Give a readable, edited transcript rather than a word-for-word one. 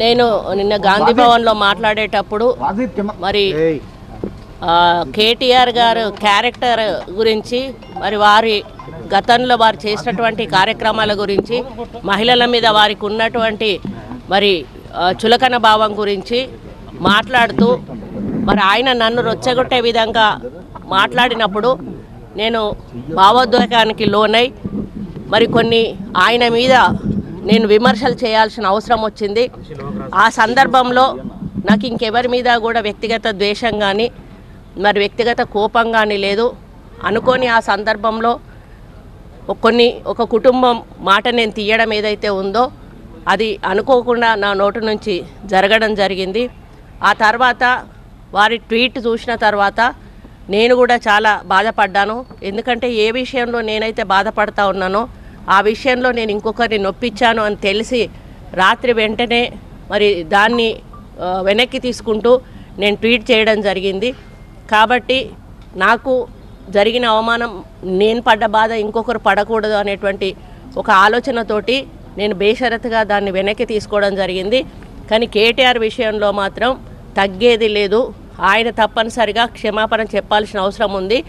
నేను నిన్న గాంధీ భవన్లో మాట్లాడేటప్పుడు మరి కేటీఆర్ గారు క్యారెక్టర్ గురించి మరి వారి గతంలో వారు చేసినటువంటి కార్యక్రమాల గురించి మహిళల మీద వారికి ఉన్నటువంటి మరి చులకన భావం గురించి మాట్లాడుతూ మరి ఆయన నన్ను రొచ్చగొట్టే విధంగా మాట్లాడినప్పుడు నేను భావోద్వేగానికి లోనై మరి కొన్ని ఆయన మీద నేను విమర్శలు చేయాల్సిన అవసరం వచ్చింది. ఆ సందర్భంలో నాకు ఇంకెవరి మీద కూడా వ్యక్తిగత ద్వేషం కానీ మరి వ్యక్తిగత కోపం కానీ లేదు. అనుకోని ఆ సందర్భంలో ఒక కుటుంబం మాట నేను తీయడం ఏదైతే ఉందో అది అనుకోకుండా నా నోటి నుంచి జరగడం జరిగింది. ఆ తర్వాత వారి ట్వీట్ చూసిన తర్వాత నేను కూడా చాలా బాధపడ్డాను. ఎందుకంటే ఏ విషయంలో నేనైతే బాధపడతా ఉన్నానో ఆ విషయంలో నేను ఇంకొకరిని నొప్పించాను అని తెలిసి రాత్రి వెంటనే మరి దాన్ని వెనక్కి తీసుకుంటూ నేను ట్వీట్ చేయడం జరిగింది. కాబట్టి నాకు జరిగిన అవమానం నేను పడ్డ బాధ ఇంకొకరు పడకూడదు అనేటువంటి ఒక ఆలోచనతోటి నేను బేషరతుగా దాన్ని వెనక్కి తీసుకోవడం జరిగింది. కానీ కేటీఆర్ విషయంలో మాత్రం తగ్గేది లేదు. ఆయన తప్పనిసరిగా క్షమాపణ చెప్పాల్సిన అవసరం ఉంది.